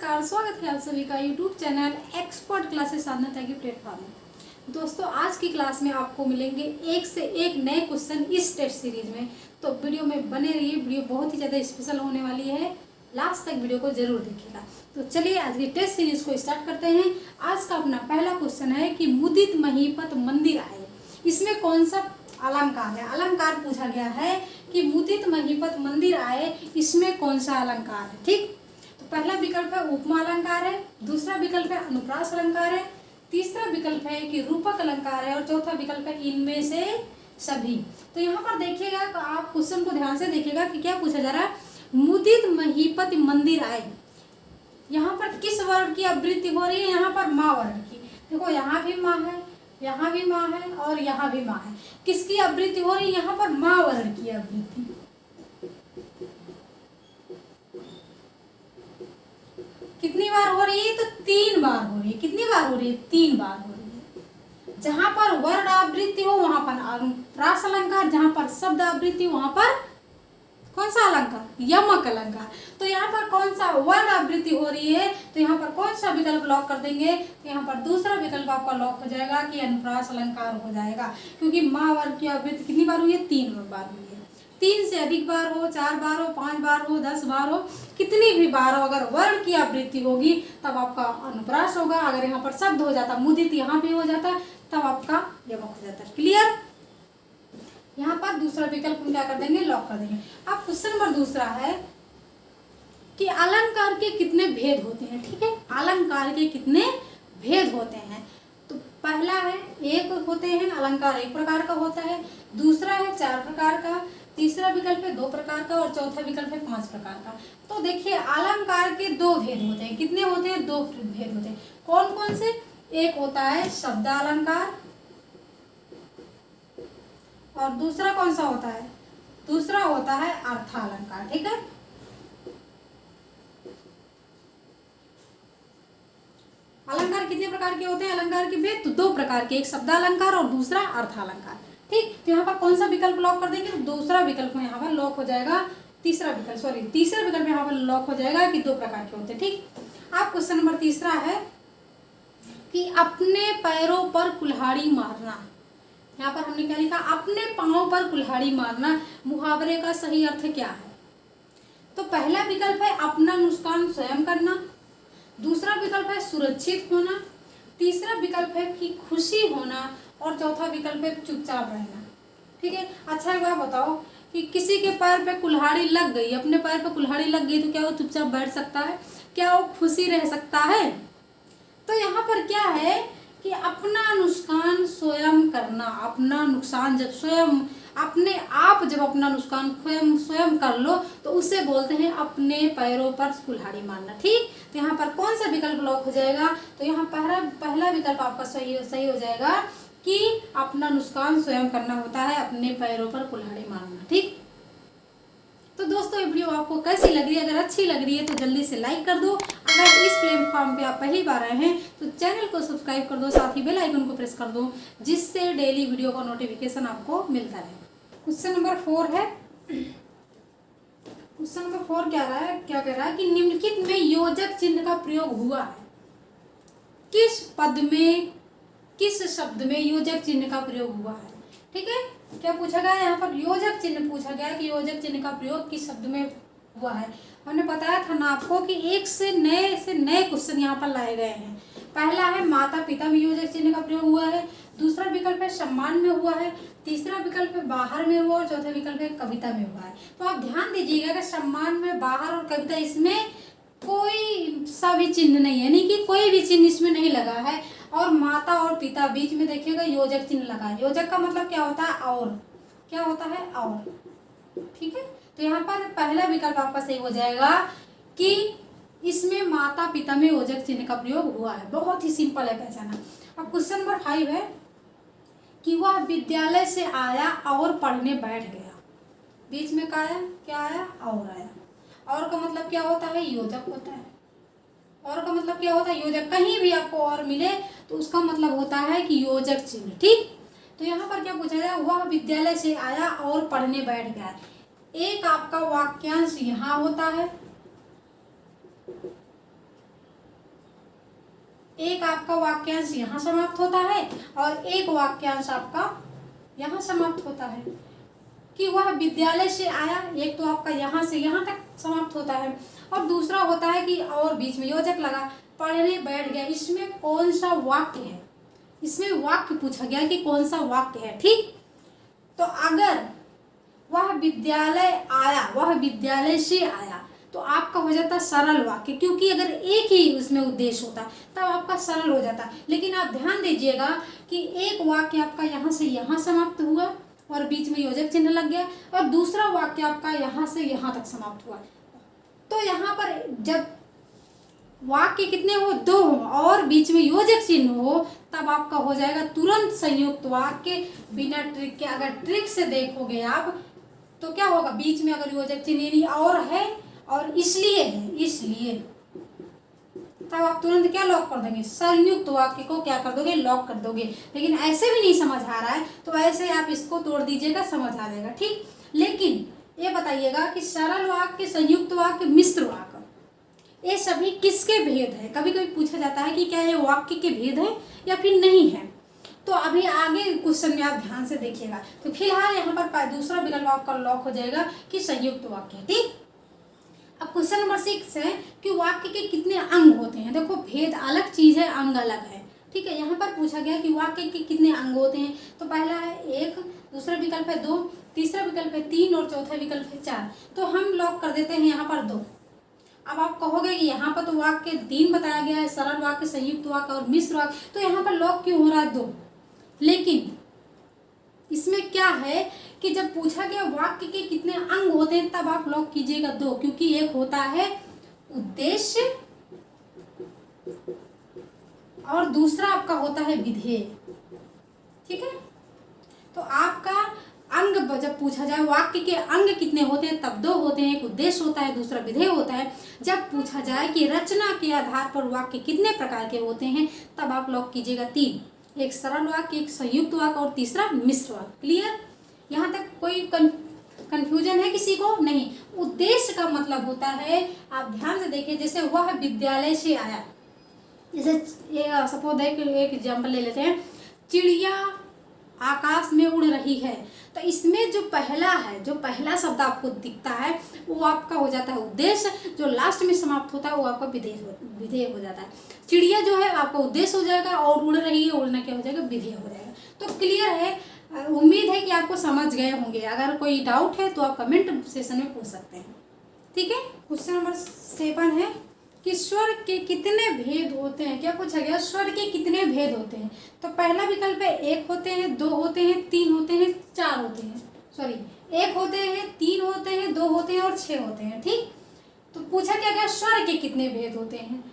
नमस्कार, स्वागत है आप सभी का यूट्यूब चैनल एक्सपर्ट क्लासेस साधना की प्लेटफॉर्म में। दोस्तों, आज की क्लास में आपको मिलेंगे एक से एक नए क्वेश्चन इस टेस्ट सीरीज में। तो वीडियो में बने रहिए, वीडियो बहुत ही ज़्यादा स्पेशल होने वाली है, लास्ट तक वीडियो को जरूर देखिएगा। तो चलिए आज की टेस्ट सीरीज को स्टार्ट करते हैं। आज का अपना पहला क्वेश्चन है कि मुदित महीपत मंदिर आए, इसमें कौन सा अलंकार है। अलंकार पूछा गया है कि मुदित महीपत मंदिर आए, इसमें कौन सा अलंकार है। ठीक, तो पहला विकल्प है उपमा अलंकार है, दूसरा विकल्प है अनुप्रास अलंकार है, तीसरा विकल्प है कि रूपक अलंकार है और चौथा विकल्प है इनमें से सभी। तो यहाँ पर देखिएगा, आप क्वेश्चन को ध्यान से देखिएगा कि क्या पूछा जा रहा है। मुदित महीपत मंदिर आए, यहाँ पर किस वर्ण की आवृत्ति हो रही है। यहाँ पर माँ वर्ण की। देखो यहाँ भी माँ है, यहाँ भी माँ है और यहाँ भी माँ है। किसकी आवृत्ति हो रही है। यहाँ पर माँ वर्ण की आवृत्ति। कितनी बार हो रही है, तो 3 बार हो रही है। कितनी बार हो रही है, 3 बार हो रही है। जहां पर वर्ण आवृत्ति हो वहां पर अनुप्रास अलंकार, जहां पर शब्द आवृत्ति वहां पर कौन सा अलंकार, यमक अलंकार। तो यहाँ पर कौन सा वर्ण आवृत्ति हो रही है, तो यहाँ पर कौन सा विकल्प लॉक कर देंगे, तो यहाँ पर दूसरा विकल्प आपका लॉक हो जाएगा कि अनुप्रास अलंकार हो जाएगा। क्योंकि माँ वर्ण की आवृत्ति कितनी बार हुई है, 3 बार हुई है। 3 से अधिक बार हो, 4 बार हो, 5 बार हो, 10 बार हो, कितनी भी बार हो, अगर वर्ण की आवृत्ति होगी तब आपका अनुप्रास होगा। अगर यहाँ पर शब्द हो जाता, मुदित यहाँ भी हो जाता, तब आपका यमक हो जाता। क्लियर। यहाँ पर दूसरा विकल्प हम क्या कर देंगे, लॉक कर देंगे। अब क्वेश्चन नंबर दूसरा है कि अलंकार के कितने भेद होते हैं। ठीक है, अलंकार के कितने भेद होते हैं। तो पहला है एक होते हैं, अलंकार एक प्रकार का होता है। दूसरा है 4 प्रकार का, तीसरा विकल्प है 2 प्रकार का और चौथा विकल्प है 5 प्रकार का। तो देखिए अलंकार के 2 भेद होते हैं। कितने होते हैं, 2 भेद होते हैं। कौन कौन से। एक होता है शब्द अलंकार और दूसरा कौन सा होता है, दूसरा होता है अर्थ अलंकार। ठीक है, अलंकार कितने प्रकार के होते हैं, अलंकार के भेद तो 2 प्रकार के, एक शब्द अलंकार और दूसरा अर्थ अलंकार। ठीक, तो यहाँ पर कौन सा विकल्प लॉक कर देंगे, तो दूसरा विकल्प यहाँ पर लॉक हो जाएगा। तीसरा विकल्प यहाँ पर लॉक हो जाएगा कि 2 प्रकार के होते हैं। ठीक, अब क्वेश्चन नंबर तीसरा है कि अपने पैरों पर कुल्हाड़ी मारना। यहाँ पर हमने क्या लिखा, अपने पांव पर कुल्हाड़ी मारना। मुहावरे का सही अर्थ क्या है। तो पहला विकल्प है अपना नुकसान स्वयं करना, दूसरा विकल्प है सुरक्षित होना, तीसरा विकल्प है कि खुशी होना और चौथा विकल्प है चुपचाप रहना। ठीक है, अच्छा एक बात बताओ कि किसी के पैर पे कुल्हाड़ी लग गई, अपने पैर पे कुल्हाड़ी लग गई, तो क्या वो चुपचाप बैठ सकता है, क्या वो खुशी रह सकता है। तो यहाँ पर क्या है कि अपना नुकसान स्वयं करना। अपना नुकसान जब स्वयं अपने आप जब अपना नुकसान स्वयं कर लो तो उसे बोलते हैं अपने पैरों पर कुल्हाड़ी मारना। ठीक, तो यहाँ पर कौन सा विकल्प लॉक हो जाएगा, तो यहाँ पहला विकल्प आपका सही हो जाएगा कि अपना नुकसान स्वयं करना होता है, अपने पैरों पर कुल्हाड़ी मारना। ठीक, तो दोस्तों ये वीडियो आपको कैसी लग रही है, अगर अच्छी लग रही है तो जल्दी से लाइक कर दो। अगर इस प्लेटफॉर्म पे आप पहली बार आए हैं तो चैनल को सब्सक्राइब कर दो, साथ ही बेल आइकन को प्रेस कर दो, जिससे डेली वीडियो का नोटिफिकेशन आपको मिलता रहे। क्वेश्चन नंबर 4 है। क्वेश्चन नंबर 4 क्या कह रहा है कि निम्नलिखित में योजक चिन्ह का प्रयोग हुआ है। किस पद में, किस शब्द में योजक चिन्ह का प्रयोग हुआ है। ठीक है, क्या पूछा गया है, यहाँ पर योजक चिन्ह पूछा गया है कि योजक चिन्ह का प्रयोग किस शब्द में हुआ है। हमने बताया था ना आपको कि एक से नए क्वेश्चन यहाँ पर लाए गए हैं। पहला है माता पिता में योजक चिन्ह का प्रयोग हुआ है, दूसरा विकल्प है सम्मान में हुआ है, तीसरा विकल्प है बाहर में हुआ और चौथा विकल्प है कविता में हुआ है। तो आप ध्यान दीजिएगा कि सम्मान में, बाहर और कविता, इसमें कोई सा भी चिन्ह नहीं है, यानी कि कोई भी चिन्ह इसमें नहीं लगा है। और माता और पिता बीच में देखिएगा योजक चिन्ह लगा है। योजक का मतलब क्या होता है, और। क्या होता है, और। ठीक है, तो यहाँ पर पहला विकल्प आपका सही हो जाएगा कि इसमें माता पिता में योजक चिन्ह का प्रयोग हुआ है। बहुत ही सिंपल है पहचाना। अब क्वेश्चन नंबर 5 है कि वह विद्यालय से आया और पढ़ने बैठ गया। बीच में क्या आया, और आया। और का मतलब क्या होता है, योजक होता है। और का मतलब क्या होता है, योजक। कहीं भी आपको और मिले तो उसका मतलब होता है कि योजक चिन्ह। ठीक, तो यहाँ पर क्या पूछा गया, वह विद्यालय से आया और पढ़ने बैठ गया। एक आपका वाक्यांश यहाँ होता है एक आपका वाक्यांश यहाँ समाप्त होता है और एक वाक्यांश आपका यहाँ समाप्त होता है कि वह विद्यालय से आया। एक तो आपका यहाँ से यहाँ तक समाप्त होता है और दूसरा होता है कि और बीच में योजक लगा, पढ़ने बैठ गया। इसमें कौन सा वाक्य है, इसमें वाक्य पूछा गया कि कौन सा वाक्य है। ठीक, तो अगर वह विद्यालय आया, वह विद्यालय से आया, तो आपका हो जाता सरल वाक्य, क्योंकि अगर एक ही उसमें उद्देश्य होता तब आपका सरल हो जाता। लेकिन आप ध्यान दीजिएगा कि एक वाक्य आपका यहाँ से यहाँ समाप्त हुआ और बीच में योजक चिन्ह लग गया और दूसरा वाक्य आपका यहाँ से यहाँ तक समाप्त हुआ। तो यहाँ पर जब वाक्य कितने हो, दो हो और बीच में योजक चिन्ह हो, तब आपका हो जाएगा तुरंत संयुक्त वाक्य बिना ट्रिक के। अगर ट्रिक से देखोगे आप तो क्या होगा, बीच में अगर योजक चिन्ह और है और इसलिए है, इसलिए तब आप तुरंत क्या लॉक कर देंगे, संयुक्त वाक्य को क्या कर दोगे, लॉक कर दोगे। लेकिन ऐसे भी नहीं समझ आ रहा है तो ऐसे आप इसको तोड़ दीजिएगा, समझ आ जाएगा। ठीक, लेकिन ये बताइएगा कि सरल वाक्य, संयुक्त वाक्य, मिश्र वाक्य, ये सभी किसके भेद है। कभी कभी पूछा जाता है कि क्या ये वाक्य के भेद है या फिर नहीं है। तो अभी आगे क्वेश्चन में आप ध्यान से देखिएगा। तो फिलहाल यहाँ पर दूसरा विकल्प आपका लॉक हो जाएगा कि संयुक्त वाक्य। ठीक, अब क्वेश्चन नंबर 6 है कि वाक्य के कितने अंग होते हैं। देखो, भेद अलग चीज है, अंग अलग है। ठीक है, यहाँ पर पूछा गया कि वाक्य के कितने अंग होते हैं। तो पहला है 1, दूसरा विकल्प है 2, तीसरा विकल्प है 3 और चौथा विकल्प है 4। तो हम लॉक कर देते हैं यहाँ पर 2। अब आप कहोगे कि यहाँ पर तो वाक्य 3 बताया गया है, सरल वाक्य, संयुक्त वाक्य और मिश्र वाक्य, तो यहाँ पर लॉक क्यों हो रहा है 2। लेकिन इसमें क्या है कि जब पूछा गया वाक्य के कितने अंग होते हैं तब आप लॉक कीजिएगा 2, क्योंकि एक होता है उद्देश्य और दूसरा आपका होता है विधेय। ठीक है, तो आपका अंग जब पूछा जाए वाक्य के अंग कितने होते हैं तब 2 होते हैं, एक उद्देश्य होता है, दूसरा विधेय होता है। जब पूछा जाए कि रचना के आधार पर वाक्य कितने प्रकार के होते हैं तब आप लॉक कीजिएगा 3, एक सरल वाक्य, एक संयुक्त वाक्य और तीसरा मिश्र वाक्य। क्लियर, यहाँ तक कोई कंफ्यूजन है किसी को? नहीं। उद्देश्य का मतलब होता है, आप ध्यान से देखिए, जैसे वह विद्यालय से आया, जैसे ये सपोज एक एग्जाम्पल ले लेते हैं, चिड़िया आकाश में उड़ रही है। तो इसमें जो पहला है, जो पहला शब्द आपको दिखता है वो आपका हो जाता है उद्देश्य, जो लास्ट में समाप्त होता है वो आपका विधेय हो जाता है। चिड़िया जो है आपका उद्देश्य हो जाएगा और उड़ रही है, उड़ना क्या हो जाएगा, विधेय हो जाएगा। तो क्लियर है, उम्मीद है कि आपको समझ गए होंगे। अगर कोई डाउट है तो आप कमेंट सेशन में पूछ सकते हैं। ठीक है, क्वेश्चन नंबर 7 है कि स्वर के कितने भेद होते हैं। क्या पूछा गया, स्वर के कितने भेद होते हैं। तो पहला विकल्प है 1 होते हैं, 2 होते हैं, 3 होते हैं, 4 होते हैं। सॉरी, 1 होते हैं, 3 होते हैं, 2 होते हैं और 6 होते हैं। ठीक, तो पूछा क्या गया, स्वर के कितने भेद होते हैं।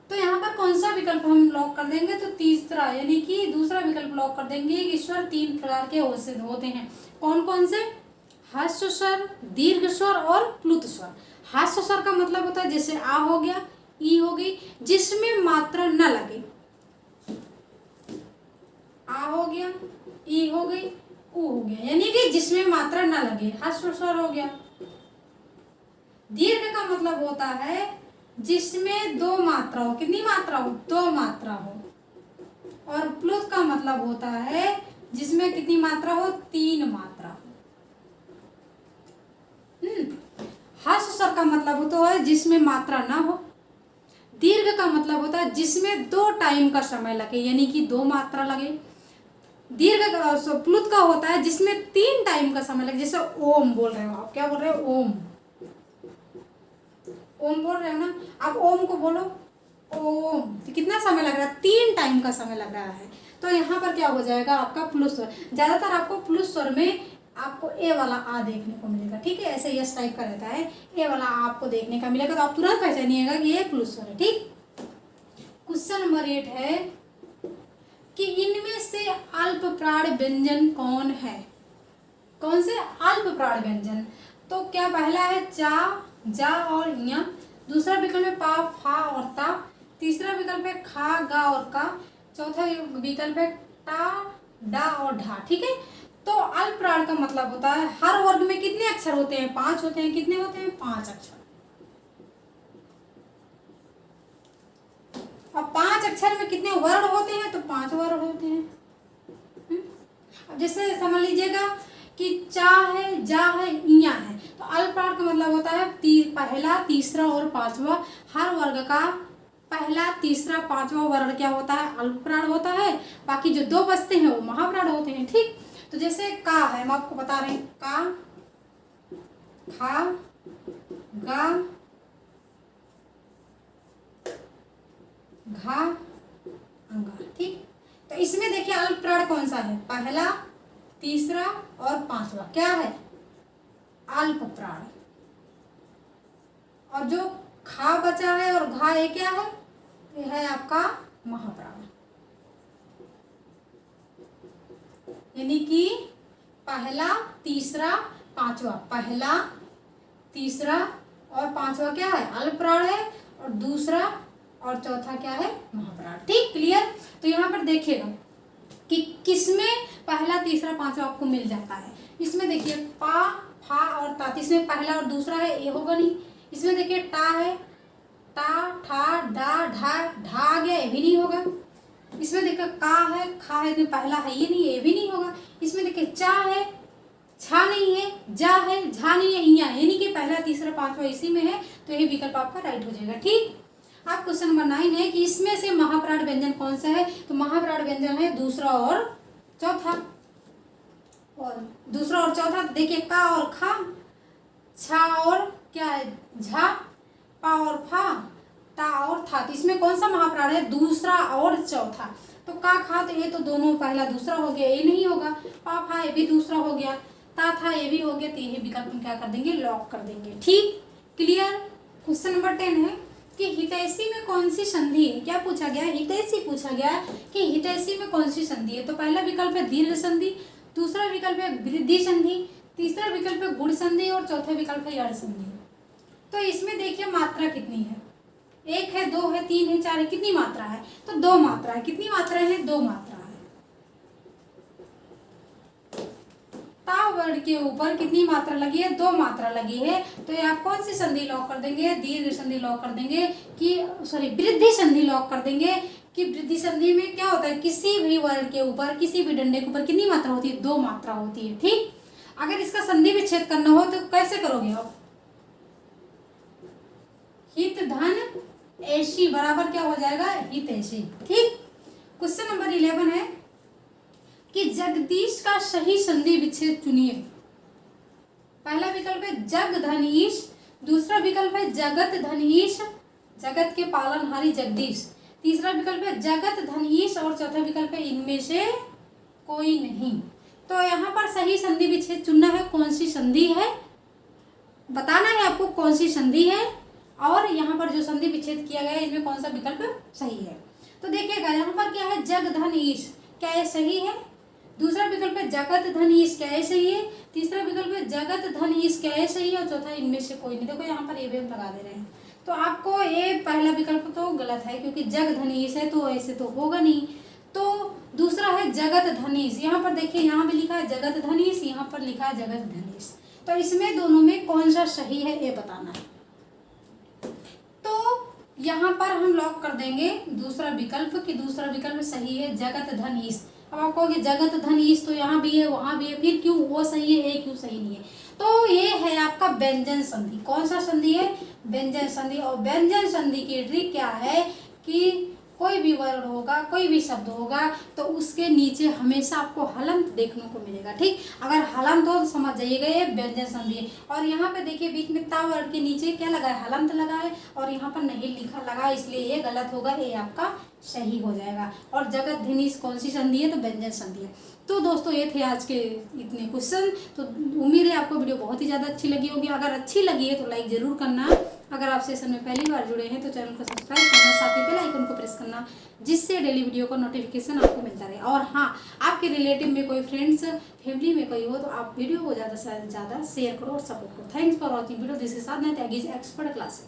तो यहाँ पर कौन सा विकल्प हम लॉक कर देंगे, तो तीसरा यानी कि दूसरा विकल्प लॉक कर देंगे कि स्वर 3 प्रकार के होते हैं। कौन कौन से, ह्रस्व स्वर, दीर्घ स्वर और प्लुत स्वर। ह्रस्व स्वर का मतलब होता है जैसे आ हो गया, ई हो गई, जिसमें मात्रा न लगे, आ हो गया, ई हो गई, ऊ हो गया, यानी कि जिसमें मात्रा न लगे, ह्रस्व स्वर हो गया। दीर्घ का मतलब होता है जिसमें 2 मात्रा हो, कितनी मात्रा हो, 2 मात्रा हो। और प्लुत का मतलब होता है जिसमें कितनी मात्रा हो, 3 मात्रा हो। ह्रस्व स्वर का मतलब होता है जिसमें मात्रा ना हो। दीर्घ का मतलब होता है जिसमें 2 टाइम का समय लगे, यानी कि 2 मात्रा लगे। प्लुत का होता है जिसमें 3 टाइम का समय लगे, जैसे ओम बोल रहे हो आप, क्या बोल रहे हो, ओम, ओम बोल रहे हो ना आप, ओम को बोलो ओम, तो कितना समय लग रहा है, 3 टाइम का समय लग रहा है। तो यहाँ पर क्या हो जाएगा आपका प्लुत स्वर। ज्यादातर आपको प्लुत स्वर में आपको ए वाला आ देखने को मिलेगा। ठीक है, ऐसे यस टाइप का रहता है, ए वाला आ आपको देखने का मिलेगा, तो आप तुरंत पहचानिएगा कि ये प्लुत स्वर है। ठीक, क्वेश्चन नंबर 8 है कि इनमें से अल्प प्राण व्यंजन कौन है। कौन से अल्प प्राण व्यंजन, तो क्या पहला है चा, जा और या, दूसरा विकल्प है पा, फा और ता, तीसरा विकल्प है खा, गा और का, चौथा विकल्प है टा, डा और ढा। ठीक है, तो अल्प प्राण का मतलब होता है हर वर्ग में कितने अक्षर होते हैं, 5 होते हैं। कितने होते हैं, 5 अक्षर। और 5 अक्षर अक्षर में कितने वर्ण होते हैं? तो 5 वर्ण होते हैं। अब जैसे समझ लीजिएगा कि चा है, जा है, इया है, तो अल्पप्राण का मतलब होता है पहला, तीसरा और पांचवा। हर वर्ग का पहला, तीसरा, पांचवा वर्ण क्या होता है? अल्पप्राण होता है। बाकी जो 2 बचते हैं वो महाप्राण होते हैं। ठीक, तो जैसे का है, हम आपको बता रहे हैं, का, खा, गा, घा, अंगा। ठीक, तो इसमें देखिए अल्पप्राण कौन सा है? पहला, तीसरा और पांचवा क्या है? अल्पप्राण। और जो खा बचा है और घा ये क्या है? ये है आपका महाप्राण। यानी कि पहला, तीसरा, पांचवा, पहला, तीसरा और पांचवा क्या है? अल्पप्राण है, और दूसरा और चौथा क्या है? महाप्राण। ठीक, क्लियर। तो यहाँ पर देखिएगा कि किसमें पहला, तीसरा, पांचवा आपको मिल जाता है। इसमें देखिए पा, फा और ता, इसमें पहला और दूसरा है, ये होगा नहीं। इसमें देखिए टा है, टा, ठा, डा, ढा, ढा आ गया, ये भी नहीं होगा। इसमें देखिए का है, खा है, इसमें पहला है, ये नहीं, ये भी नहीं होगा। इसमें देखिए चा है, छा नहीं है, जा है, झा नहीं है, इया, यानी कि पहला, तीसरा, पांचवा इसी में है, तो ये विकल्प आपका राइट हो जाएगा। ठीक, अब क्वेश्चन नंबर 9 है कि इसमें से महाप्राण व्यंजन कौन सा है? तो महाप्राण व्यंजन है दूसरा और चौथा। और दूसरा और चौथा देखिए का और खा, छा और क्या है? झा, पा और फा, ता और था। तो इसमें कौन सा महाप्राण है? दूसरा और चौथा। तो का, खा तो ये तो दोनों पहला, दूसरा हो गया, ये नहीं होगा। पा, फा ये भी दूसरा हो गया, ता, था ये भी हो गया, तो ये विकल्प हम क्या कर देंगे? लॉक कर देंगे। ठीक, क्लियर। क्वेश्चन नंबर 10 है कि हितैषी में कौन सी संधि है? क्या पूछा गया? हितैषी पूछा गया कि हितैषी में कौन सी संधि है? तो पहला विकल्प है दीर्घ संधि, दूसरा विकल्प है वृद्धि संधि, तीसरा विकल्प है गुण संधि और चौथा विकल्प है यड़ संधि। तो इसमें देखिए मात्रा कितनी है? 1 है, 2 है, 3 है, 4 है, कितनी मात्रा है? तो 2 मात्रा है। कितनी मात्रा है? 2 मात्रा है। ता वर्ण के ऊपर कितनी मात्रा लगी है? 2 मात्रा लगी है। तो ये आप कौन सी संधि लॉक कर देंगे? दीर्घ संधि लॉक कर देंगे कि वृद्धि संधि लॉक कर देंगे कि वृद्धि संधि में क्या होता है? किसी भी वर्ण के ऊपर, किसी भी डंडे के ऊपर कितनी मात्रा होती है? 2 मात्रा होती है। ठीक, अगर इसका संधि विच्छेद करना हो तो कैसे करोगे आप? हित धन ऐशी बराबर क्या हो जाएगा? हितैषी। ठीक, क्वेश्चन नंबर 11 है कि जगदीश का सही संधि विच्छेद चुनिए। पहला विकल्प है जग धन ईश, दूसरा विकल्प है जगत धन ईश, जगत के पालनहारी जगदीश, तीसरा विकल्प है जगत धन ईश और चौथा विकल्प है इनमें से कोई नहीं। तो यहाँ पर सही संधि विच्छेद चुनना है। कौन सी संधि है बताना है आपको, कौन सी संधि है, और यहाँ पर जो संधि विच्छेद किया गया है इसमें कौन सा विकल्प सही है। तो देखिएगा यहाँ पर क्या है? जग धन ईश, क्या ये सही है? दूसरा विकल्प है जगत धन ईश, क्या ये सही है? तीसरा विकल्प है जगत धन ईश, क्या ये सही है? और चौथा इनमें से कोई नहीं। देखो यहाँ पर ये भी हम लगा दे रहे हैं। तो आपको ये पहला विकल्प तो गलत है क्योंकि जग धन ईश है तो ऐसे तो होगा नहीं। तो दूसरा है जगत धनीश, यहाँ पर देखिए यहाँ भी लिखा है जगत धनीश, यहाँ पर लिखा है जगत धनीश। तो इसमें दोनों में कौन सा सही है ये बताना है। तो यहाँ पर हम लॉक कर देंगे दूसरा विकल्प कि दूसरा विकल्प सही है जगत धनीश। अब आप कहोगे जगत धनीश तो यहाँ भी है वहाँ भी है, फिर क्यों वो सही है क्यों सही नहीं है? तो ये है आपका व्यंजन संधि। कौन सा संधि है? व्यंजन संधि। और व्यंजन संधि की ट्रिक क्या है कि कोई भी वर्ण होगा, कोई भी शब्द होगा तो उसके नीचे हमेशा आपको हलंत देखने को मिलेगा। ठीक, अगर हलंत हो तो समझ जाइएगा ये व्यंजन संधि है। और यहाँ पे देखिए बीच में ता वर्ण के नीचे क्या लगा है? हलंत लगा है, और यहाँ पर नहीं लिखा लगा, इसलिए ये गलत होगा, ये आपका सही हो जाएगा। और जगत धनीश कौन सी संधि है? तो व्यंजन संधि है। तो दोस्तों ये थे आज के इतने क्वेश्चन। तो उम्मीद है आपको वीडियो बहुत ही ज़्यादा अच्छी लगी होगी। अगर अच्छी लगी है तो लाइक ज़रूर करना। अगर आप सेशन में पहली बार जुड़े हैं तो चैनल को सब्सक्राइब करना, साथ ही बेल आइकन को प्रेस करना, जिससे डेली वीडियो का नोटिफिकेशन आपको मिलता रहे। और हाँ, आपके रिलेटिव में कोई फ्रेंड्स, फैमिली में कोई हो तो आप वीडियो को ज़्यादा से ज़्यादा शेयर करो और सपोर्ट करो। Thanks for watching video. This is Sadhana Tyagi expert classes.